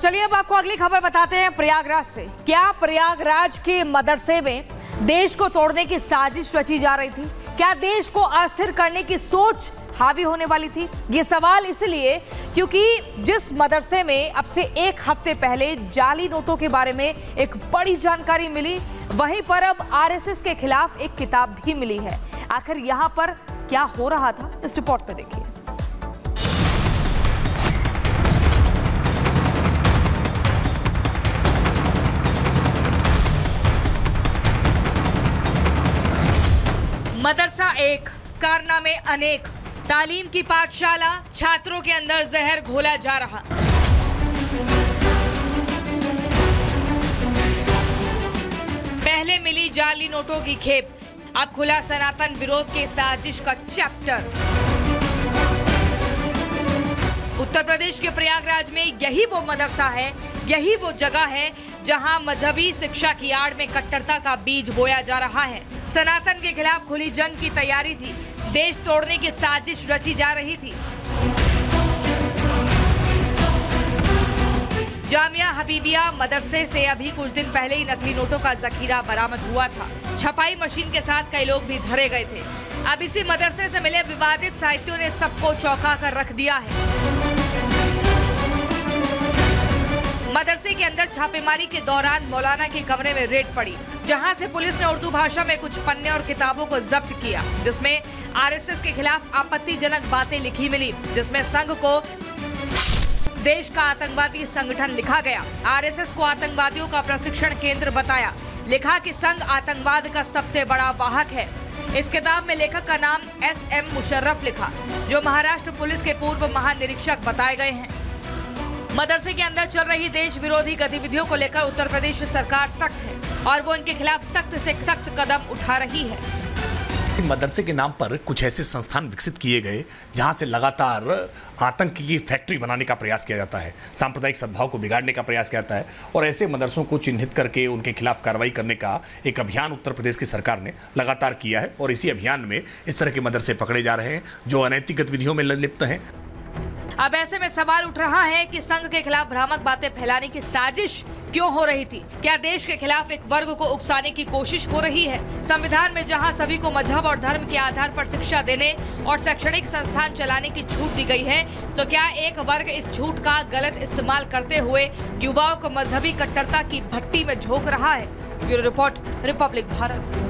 चलिए अब आपको अगली खबर बताते हैं प्रयागराज से। क्या प्रयागराज के मदरसे में देश को तोड़ने की साजिश रची जा रही थी? क्या देश को अस्थिर करने की सोच हावी होने वाली थी? ये सवाल इसलिए क्योंकि जिस मदरसे में अब से एक हफ्ते पहले जाली नोटों के बारे में एक बड़ी जानकारी मिली, वहीं पर अब आरएसएस के खिलाफ एक किताब भी मिली है। आखिर यहां पर क्या हो रहा था, इस रिपोर्ट में देखिए। मदरसा एक, कारनामे अनेक, तालीम की पाठशाला, छात्रों के अंदर जहर घोला जा रहा। पहले मिली जाली नोटों की खेप, अब खुला सनातन विरोध के साजिश का चैप्टर। उत्तर प्रदेश के प्रयागराज में यही वो मदरसा है, यही वो जगह है जहां मजहबी शिक्षा की आड़ में कट्टरता का बीज बोया जा रहा है। सनातन के खिलाफ खुली जंग की तैयारी थी, देश तोड़ने की साजिश रची जा रही थी। जामिया हबीबिया मदरसे से अभी कुछ दिन पहले ही नकली नोटों का जखीरा बरामद हुआ था। छपाई मशीन के साथ कई लोग भी धरे गए थे। अब इसी मदरसे से मिले विवादित साहित्यों ने सबको चौंका कर रख दिया है। मदरसे के अंदर छापेमारी के दौरान मौलाना के कमरे में रेड पड़ी, जहां से पुलिस ने उर्दू भाषा में कुछ पन्ने और किताबों को जब्त किया, जिसमें आरएसएस के खिलाफ आपत्तिजनक बातें लिखी मिली, जिसमें संघ को देश का आतंकवादी संगठन लिखा गया। आरएसएस को आतंकवादियों का प्रशिक्षण केंद्र बताया। लिखा कि संघ आतंकवाद का सबसे बड़ा वाहक है। इस किताब में लेखक का नाम SM मुशर्रफ लिखा, जो महाराष्ट्र पुलिस के पूर्व महानिरीक्षक बताए गए हैं। मदरसे के अंदर चल रही देश विरोधी गतिविधियों को लेकर उत्तर प्रदेश सरकार सख्त है और वो इनके खिलाफ सख्त से सख्त कदम उठा रही है। मदरसे के नाम पर कुछ ऐसे संस्थान विकसित किए गए जहां से लगातार आतंक की फैक्ट्री बनाने का प्रयास किया जाता है, सांप्रदायिक सद्भाव को बिगाड़ने का प्रयास किया जाता है और ऐसे मदरसों को चिन्हित करके उनके खिलाफ कार्रवाई करने का एक अभियान उत्तर प्रदेश की सरकार ने लगातार किया है। और इसी अभियान में इस तरह के मदरसे पकड़े जा रहे हैं जो अनैतिक गतिविधियों में लिप्त हैं। अब ऐसे में सवाल उठ रहा है कि संघ के खिलाफ भ्रामक बातें फैलाने की साजिश क्यों हो रही थी? क्या देश के खिलाफ एक वर्ग को उकसाने की कोशिश हो रही है? संविधान में जहां सभी को मजहब और धर्म के आधार पर शिक्षा देने और शैक्षणिक संस्थान चलाने की छूट दी गई है, तो क्या एक वर्ग इस छूट का गलत इस्तेमाल करते हुए युवाओं को मजहबी कट्टरता की भट्टी में झोंक रहा है? Bureau report, Republic Bharat.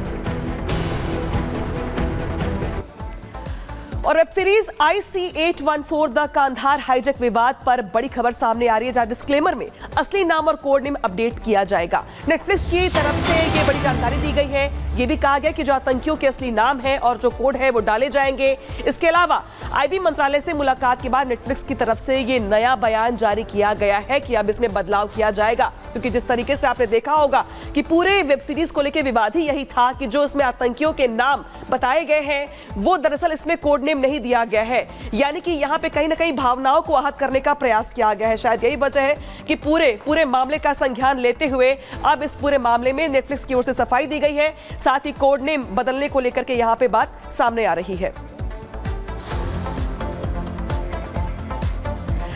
और web series IC-814 the Kandahar hijack विवाद पर बड़ी खबर सामने आ रही है, जहां डिस्क्लेमर में असली नाम और कोड नेम अपडेट किया जाएगा। नेटफ्लिक्स की तरफ से ये बड़ी जानकारी दी गई है। ये भी कहा गया कि जो आतंकियों के असली नाम है और जो कोड है वो डाले जाएंगे। इसके अलावा IB मंत्रालय से मुलाकात के बाद नेटफ्लिक्स की तरफ से ये नया बयान जारी किया गया है कि अब इसमें बदलाव किया जाएगा, क्योंकि जिस तरीके से आपने देखा होगा कि पूरे वेब सीरीज को लेकर विवाद ही यही था कि जो इसमें आतंकियों के नाम बताए गए हैं वो दरअसल इसमें कोड नेम नहीं दिया गया है। यानी कि यहाँ पे कहीं ना कहीं भावनाओं को आहत करने का प्रयास किया गया है। शायद यही वजह है कि पूरे मामले का संज्ञान लेते हुए अब इस पूरे मामले में नेटफ्लिक्स की ओर से सफाई दी गई है। साथ ही कोड नेम बदलने को लेकर के यहाँ पे बात सामने आ रही है।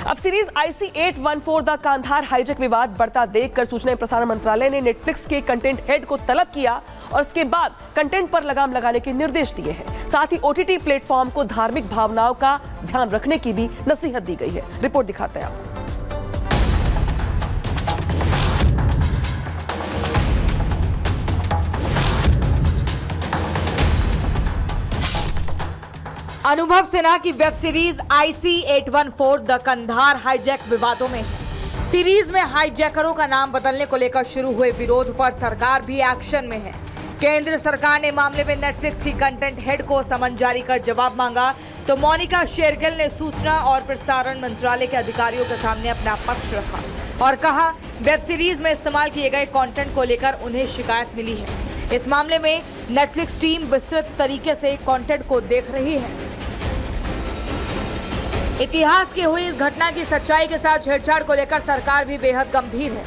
अब series IC-814 the Kandahar hijack विवाद बढ़ता देखकर सूचना एवं प्रसारण मंत्रालय ने नेटफ्लिक्स के कंटेंट हेड को तलब किया और इसके बाद कंटेंट पर लगाम लगाने के निर्देश दिए हैं। साथ ही OTT प्लेटफॉर्म को धार्मिक भावनाओं का ध्यान रखने की भी नसीहत दी गई है। रिपोर्ट दिखाते हैं आपको। अनुभव सिन्हा की web series IC-814 the Kandahar hijack विवादों में है। सीरीज में हाईजैकरों का नाम बदलने को लेकर शुरू हुए विरोध पर सरकार भी एक्शन में है। केंद्र सरकार ने मामले में नेटफ्लिक्स की कंटेंट हेड को समन जारी कर जवाब मांगा, तो मोनिका शेरगिल ने सूचना और प्रसारण मंत्रालय के अधिकारियों के सामने अपना पक्ष रखा और कहा वेब सीरीज में इस्तेमाल किए गए कंटेंट को लेकर उन्हें शिकायत मिली है। इस मामले में नेटफ्लिक्स टीम विस्तृत तरीके से कंटेंट को देख रही है। इतिहास की हुई इस घटना की सच्चाई के साथ छेड़छाड़ को लेकर सरकार भी बेहद गंभीर है।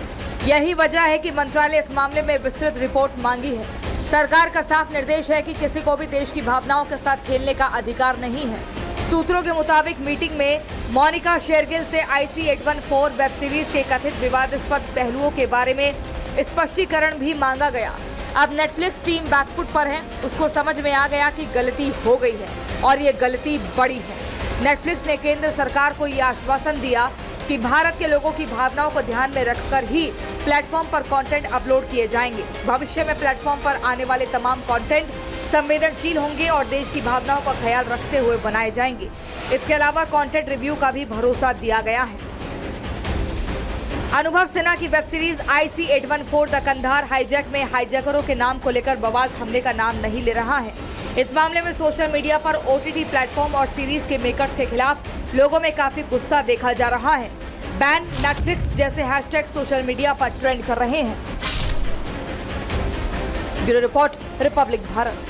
यही वजह है कि मंत्रालय इस मामले में विस्तृत रिपोर्ट मांगी है। सरकार का साफ निर्देश है कि किसी को भी देश की भावनाओं के साथ खेलने का अधिकार नहीं है। सूत्रों के मुताबिक मीटिंग में मोनिका शेरगिल से IC 814 वेब सीरीज के कथित विवादास्पद पहलुओं के बारे में स्पष्टीकरण भी मांगा गया। अब नेटफ्लिक्स टीम बैकफुट पर है। उसको समझ में आ गया कि गलती हो गई है और ये गलती बड़ी है। नेटफ्लिक्स ने केंद्र सरकार को ये आश्वासन दिया कि भारत के लोगों की भावनाओं को ध्यान में रखकर ही प्लेटफॉर्म पर कंटेंट अपलोड किए जाएंगे। भविष्य में प्लेटफॉर्म पर आने वाले तमाम कंटेंट संवेदनशील होंगे और देश की भावनाओं का ख्याल रखते हुए बनाए जाएंगे। इसके अलावा कंटेंट रिव्यू का भी भरोसा दिया गया है। अनुभव सिन्हा की web series IC 814 the Kandahar hijack में हाईजैकरों के नाम को लेकर बवाल थमने का नाम नहीं ले रहा है। इस मामले में सोशल मीडिया पर OTT प्लेटफॉर्म और सीरीज के मेकर्स के खिलाफ लोगों में काफी गुस्सा देखा जा रहा है। बैन, नेटफ्लिक्स जैसे हैशटैग सोशल मीडिया पर ट्रेंड कर रहे हैं। Bureau report, Republic Bharat.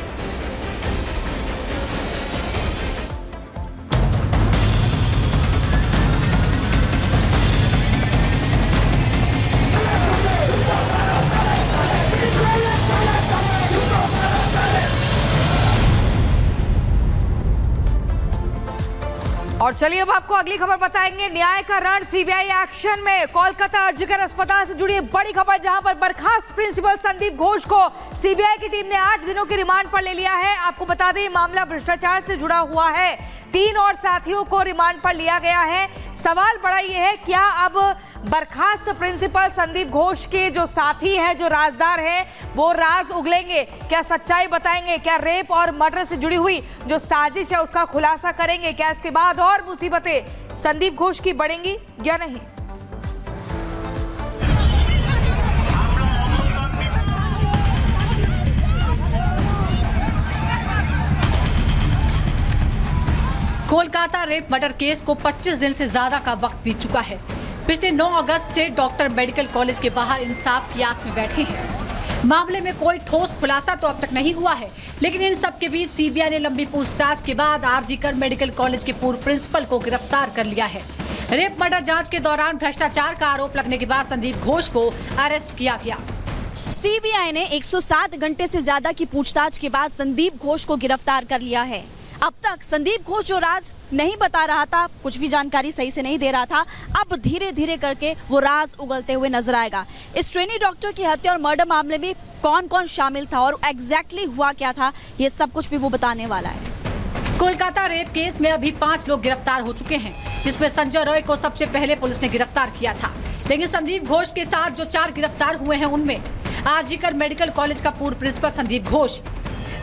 और चलिए अब आपको अगली खबर बताएंगे। न्याय का रण, CBI एक्शन में। कोलकाता अर्जिकर अस्पताल से जुड़ी बड़ी खबर, जहां पर बर्खास्त प्रिंसिपल संदीप घोष को CBI की टीम ने 8 दिनों के रिमांड पर ले लिया है। आपको बता दें, मामला भ्रष्टाचार से जुड़ा हुआ है। 3 और साथियों को रिमांड पर लिया गया है। सवाल बड़ा ये है, क्या अब बर्खास्त प्रिंसिपल संदीप घोष के जो साथी हैं, जो राजदार हैं, वो राज उगलेंगे? क्या सच्चाई बताएंगे? क्या रेप और मर्डर से जुड़ी हुई जो साजिश है उसका खुलासा करेंगे? क्या इसके बाद और मुसीबतें संदीप घोष की बढ़ेंगी या नहीं? कोलकाता रेप मर्डर केस को 25 दिन से ज्यादा का वक्त बीत चुका है। पिछले 9 अगस्त से डॉक्टर मेडिकल कॉलेज के बाहर इंसाफ की आस में बैठे हैं। मामले में कोई ठोस खुलासा तो अब तक नहीं हुआ है, लेकिन इन सब के बीच CBI ने लंबी पूछताछ के बाद आरजीकर मेडिकल कॉलेज के पूर्व प्रिंसिपल को गिरफ्तार कर लिया है। रेप मर्डर जांच के दौरान भ्रष्टाचार का आरोप लगने के बाद संदीप घोष को अरेस्ट किया गया। CBI ने 160 घंटे से ज्यादा की पूछताछ के बाद संदीप घोष को गिरफ्तार कर लिया है। अब तक संदीप घोष जो राज नहीं बता रहा था, कुछ भी जानकारी सही से नहीं दे रहा था, अब धीरे धीरे करके वो राज उगलते हुए नजर आएगा। इस ट्रेनी डॉक्टर की हत्या और मर्डर मामले में कौन कौन शामिल था और एग्जैक्टली हुआ क्या था, ये सब कुछ भी वो बताने वाला है। कोलकाता रेप केस में अभी 5 लोग गिरफ्तार हो चुके हैं, जिसमें संजय रॉय को सबसे पहले पुलिस ने गिरफ्तार किया था। लेकिन संदीप घोष के साथ जो 4 गिरफ्तार हुए हैं, उनमें आरजीकर मेडिकल कॉलेज का पूर्व प्रिंसिपल संदीप घोष,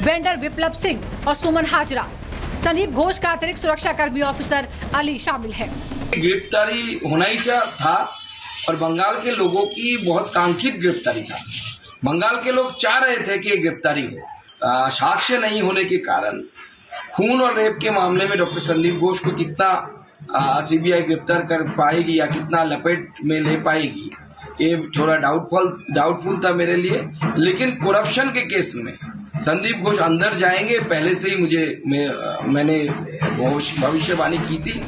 वेंडर विप्लव सिंह और सुमन हाजरा। संदीप घोष का अतिरिक्त सुरक्षा कर्मी ऑफिसर अली शामिल है। गिरफ्तारी होना ही था और बंगाल के लोगों की बहुत कांक्षित गिरफ्तारी था। बंगाल के लोग चाह रहे थे कि गिरफ्तारी हो। साक्ष्य नहीं होने के कारण खून और रेप के मामले में डॉक्टर संदीप घोष को कितना CBI गिरफ्तार कर पाएगी या कितना लपेट में ले पाएगी, ये थोड़ा डाउटफुल था मेरे लिए। लेकिन करप्शन के केस में संदीप घोष अंदर जाएंगे, पहले से ही मैंने भविष्यवाणी की थी।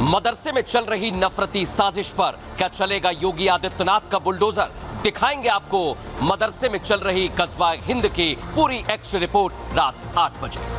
मदरसे में चल रही नफरती साजिश पर क्या चलेगा योगी आदित्यनाथ का बुलडोजर? दिखाएंगे आपको मदरसे में चल रही कस्बा हिंद की पूरी एक्स रिपोर्ट रात 8 बजे।